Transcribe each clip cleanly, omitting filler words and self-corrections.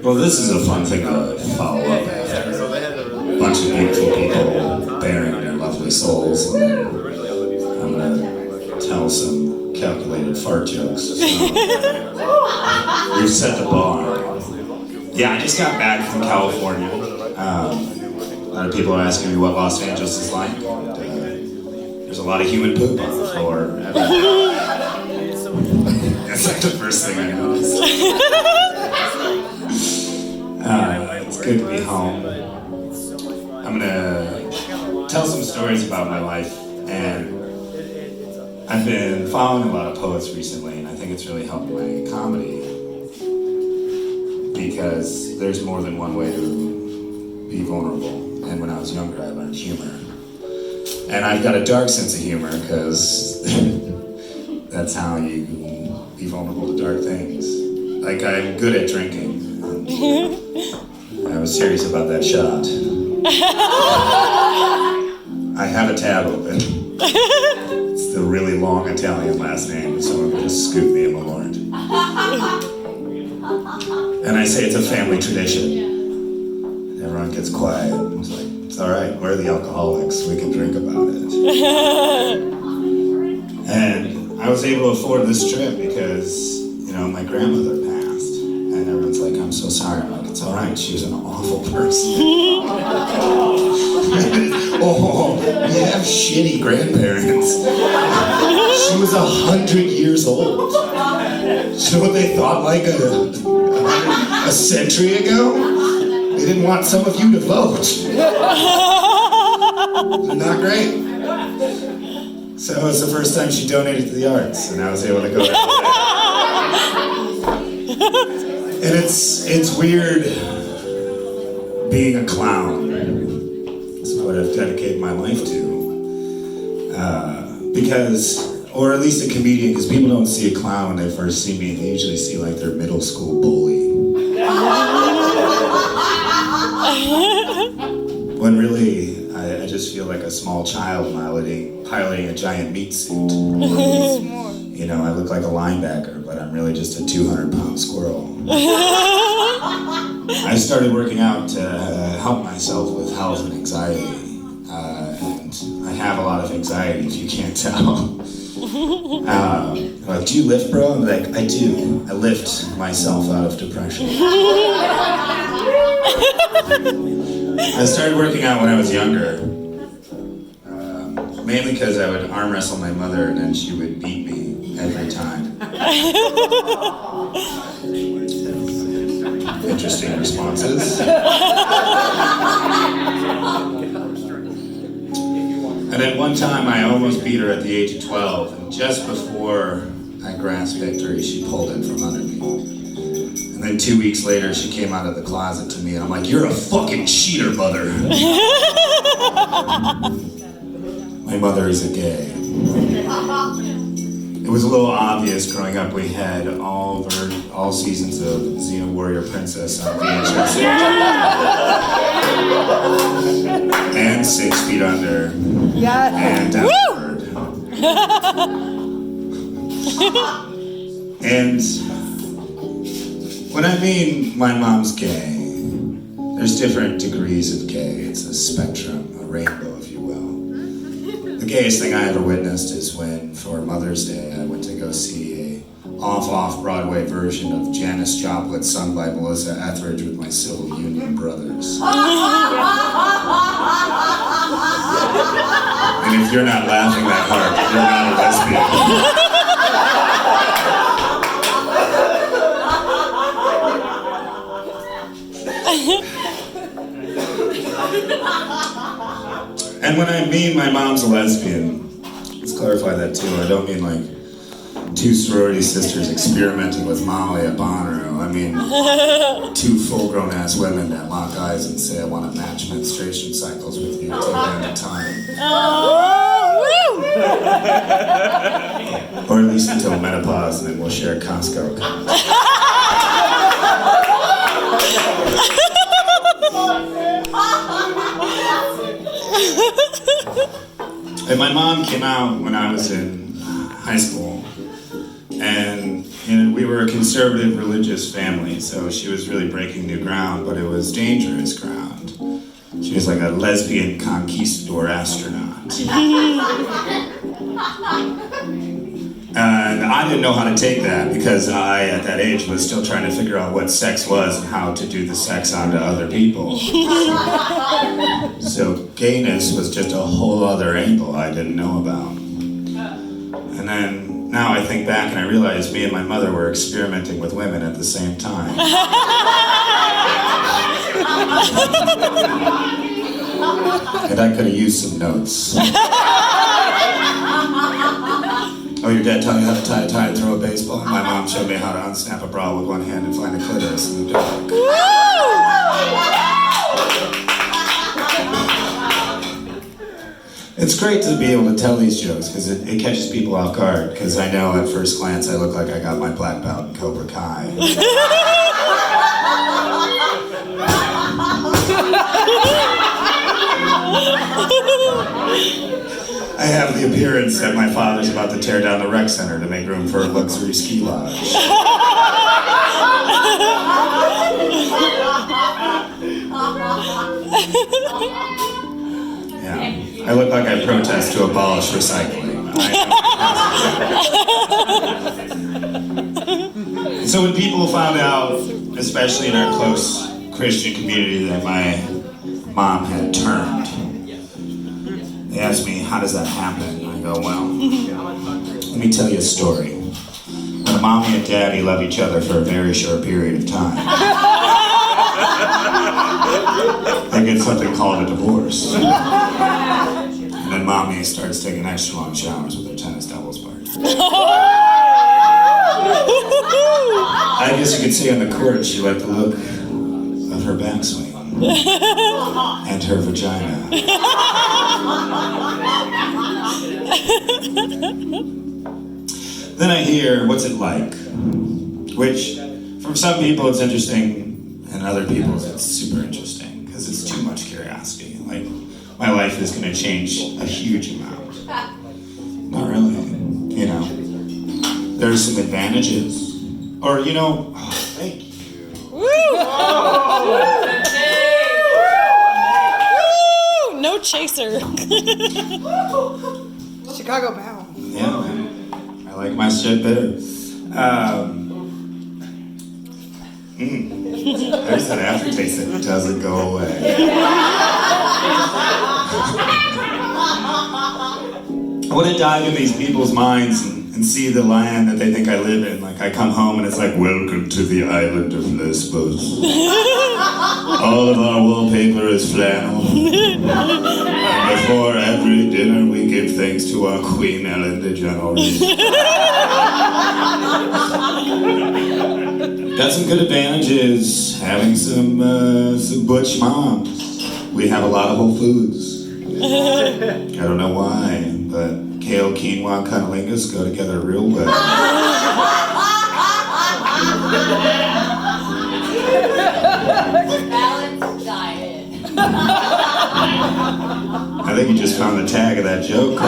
Well, this is a fun thing to follow up after a bunch of beautiful people bearing their lovely souls, and then I'm gonna tell some calculated fart jokes. So, we've set the bar. Yeah, I just got back from California. A lot of people are asking me what Los Angeles is like. There's a lot of human poop on the floor. That's like the first thing I noticed. It's good to be home. I'm gonna tell some stories about my life, and I've been following a lot of poets recently, and I think it's really helped my comedy, because there's more than one way to be vulnerable. And when I was younger, I learned humor. And I've got a dark sense of humor, because that's how you be vulnerable to dark things. Like, I'm good at drinking. I was serious about that shot. I have a tab open. It's the really long Italian last name, and someone could just scoop me in the Lord. And I say it's a family tradition. And everyone gets quiet. It's like, it's all right, we're the alcoholics. We can drink about it. And I was able to afford this trip because, my grandmother passed. And everyone's like, I'm so sorry. I'm like, it's all right. She was an awful person. Oh, we have shitty grandparents. She was 100 years old. You know what they thought like a century ago? They didn't want some of you to vote. Not great. So it was the first time she donated to the arts, and I was able to go there. And it's weird being a clown. That's what I've dedicated my life to. Or at least a comedian, because people don't see a clown when they first see me. They usually see like their middle school bully. When really, I just feel like a small child piloting a giant meat suit. I look like a linebacker, but I'm really just a 200-pound squirrel. I started working out to help myself with health and anxiety. And I have a lot of anxiety, if you can't tell. Like, do you lift, bro? I'm like, I do. I lift myself out of depression. I started working out when I was younger, mainly because I would arm wrestle my mother and then she would beat me every time. Interesting responses. And at one time I almost beat her at the age of 12, and just before I grasped victory, she pulled it from under me. And then 2 weeks later, she came out of the closet to me, and I'm like, you're a fucking cheater, mother. My mother is a gay. It was a little obvious growing up. We had all seasons of Xena Warrior Princess on VHS. And 6 Feet Under. Yeah. And Downward. And when I mean my mom's gay, there's different degrees of gay. It's a spectrum, a rainbow, if you will. The gayest thing I ever witnessed is when, for Mother's Day, I went to go see a off-Broadway version of Janis Joplin sung by Melissa Etheridge with my Civil Union brothers. And if you're not laughing that hard, you're not a lesbian. And when I mean my mom's a lesbian, let's clarify that too. I don't mean like 2 sorority sisters experimenting with Molly at Bonnaroo. I mean 2 full-grown ass women that lock eyes and say, I want to match menstruation cycles with you until the end of time. Or at least until menopause, and then we'll share Costco accounts. And my mom came out when I was in high school, and And we were a conservative religious family, so she was really breaking new ground, but it was dangerous ground. She was like a lesbian conquistador astronaut. And I didn't know how to take that because I, at that age, was still trying to figure out what sex was and how to do the sex onto other people. So gayness was just a whole other angle I didn't know about. And then now I think back and I realize me and my mother were experimenting with women at the same time. And I could have used some notes. Oh, your dad taught you how to tie a tie and throw a baseball? My mom showed me how to unsnap a bra with one hand and find a clitoris in the dark. It's great to be able to tell these jokes because it catches people off guard, because I know at first glance I look like I got my black belt in Cobra Kai. I have the appearance that my father's about to tear down the rec center to make room for a luxury ski lodge. Yeah, I look like I protest to abolish recycling. So when people found out, especially in our close Christian community, that my mom had turned, they asked me, how does that happen? I go, well, let me tell you a story. When mommy and daddy love each other for a very short period of time, they get something called a divorce. And then mommy starts taking extra long showers with her tennis doubles partner. I guess you could say on the court she liked the look of her backswing and her vagina. Then I hear, what's it like? Which, for some people it's interesting, and other people it's super interesting, because it's too much curiosity. Like, my life is going to change a huge amount. Not really, you know. There's some advantages. Or, you know, oh, thank you. Woo! Woo! No chaser. Chicago bound. Yeah, man. I like my shit better. There's that aftertaste that doesn't go away. I want to dive in these people's minds and see the land that they think I live in. Like, I come home and it's like, welcome to the island of Lesbos. All of our wallpaper is flannel. And before every dinner we give thanks to our Queen Ellen DeGeneres. Got some good advantages, having some butch moms. We have a lot of Whole Foods. I don't know why, but kale, quinoa, and cunnilingus go together real well. Balanced diet. I think you just found the tag of that joke.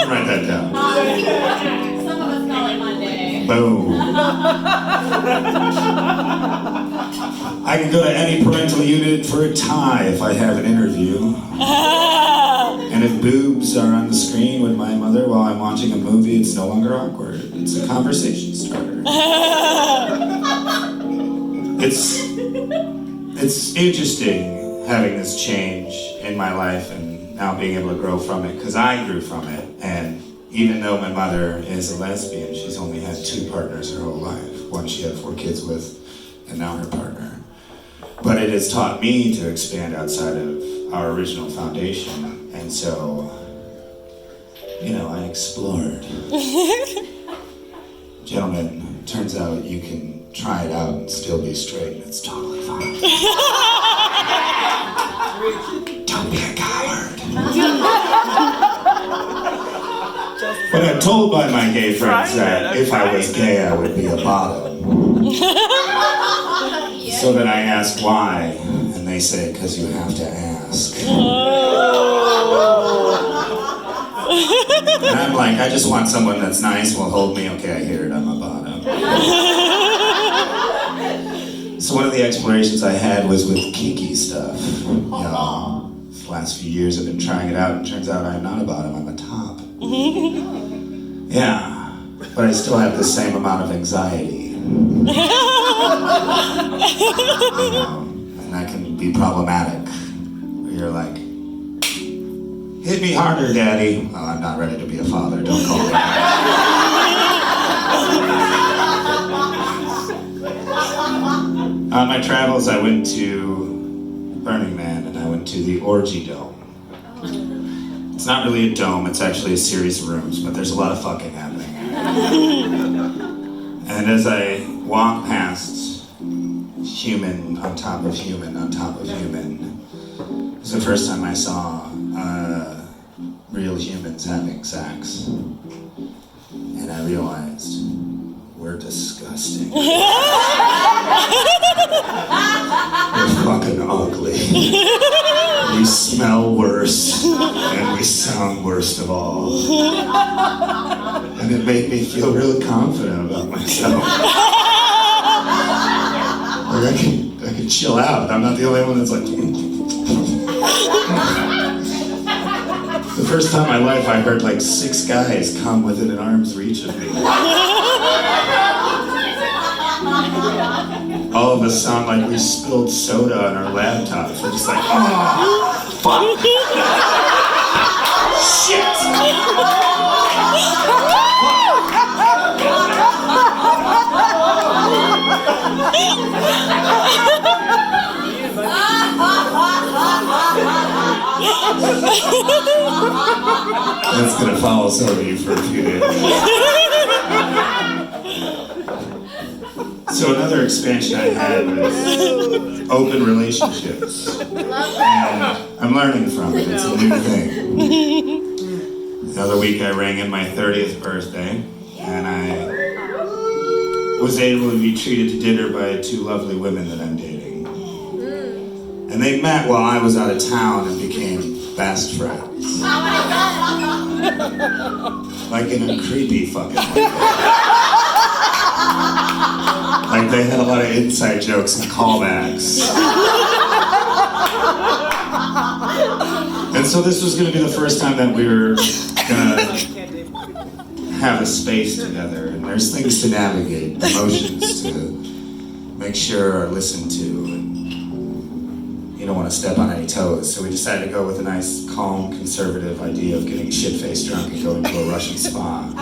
Write that down. Some of us call it Monday. Boom. I can go to any parental unit for a tie if I have an interview. And if boobs are on the screen with my mother while I'm watching a movie, it's no longer awkward. It's a conversation starter. It's interesting having this change in my life and now being able to grow from it, because I grew from it. And even though my mother is a lesbian, she's only had 2 partners her whole life. One she had 4 kids with, and now her partner. But it has taught me to expand outside of our original foundation. And so, you know, I explored. Gentlemen, turns out you can try it out and still be straight, and it's totally fine. Don't be a coward. But I'm told by my gay friends that if I was gay, I would be a bottom. So then I ask why, and they say, because you have to ask. And I'm like, I just want someone that's nice, will hold me. Okay, I hear it, I'm a bottom. So one of the explorations I had was with kinky stuff. The last few years I've been trying it out, and it turns out I'm not a bottom, I'm a top. Yeah, but I still have the same amount of anxiety. And that can be problematic. Where you're like, hit me harder, Daddy. Well, I'm not ready to be a father, don't call me. On my travels, I went to Burning Man, and I went to the Orgy Dome. It's not really a dome, it's actually a series of rooms, but there's a lot of fucking happening. And as I walked past human on top of human on top of human, it was the first time I saw real humans having sex. And I realized, we're disgusting. We're fucking ugly. We smell worse, and we sound worst of all. And it made me feel really confident about myself. Like I can chill out. I'm not the only one that's like. The first time in my life I heard like 6 guys come within an arm's reach of me. All of us sound like we spilled soda on our laptops. We're just like, oh, fuck. Shit. That's gonna follow some of you for a few days. So another expansion I had was open relationships. And I'm learning from it, it's a new thing. The other week I rang in my 30th birthday, and I was able to be treated to dinner by 2 lovely women that I'm dating. And they met while I was out of town and became best friends. Like in a creepy fucking way. Like they had a lot of inside jokes and callbacks. And so this was gonna be the first time that we were gonna have a space together. And there's things to navigate, emotions to make sure are listened to. And you don't want to step on any toes. So we decided to go with a nice, calm, conservative idea of getting shit-faced drunk and going to a Russian spa.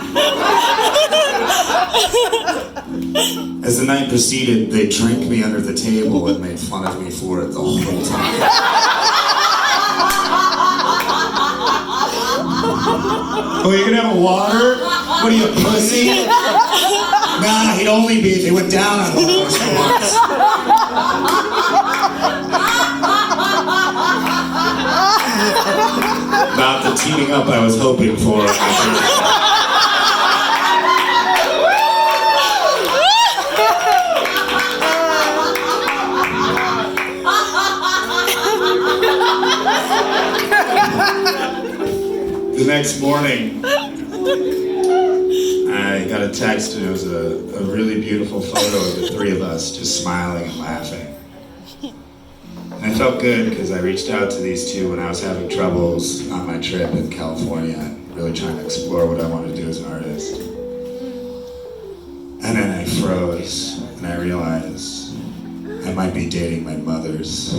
As the night proceeded, they drank me under the table and made fun of me for it the whole time. Oh, you're gonna have a water? What are you, a pussy? Nah, he'd only be if he went down on the horse once. Not the teaming up I was hoping for. The next morning, I got a text and it was a really beautiful photo of the 3 of us just smiling and laughing. And I felt good because I reached out to these 2 when I was having troubles on my trip in California and really trying to explore what I wanted to do as an artist. And then I froze and I realized I might be dating my mothers.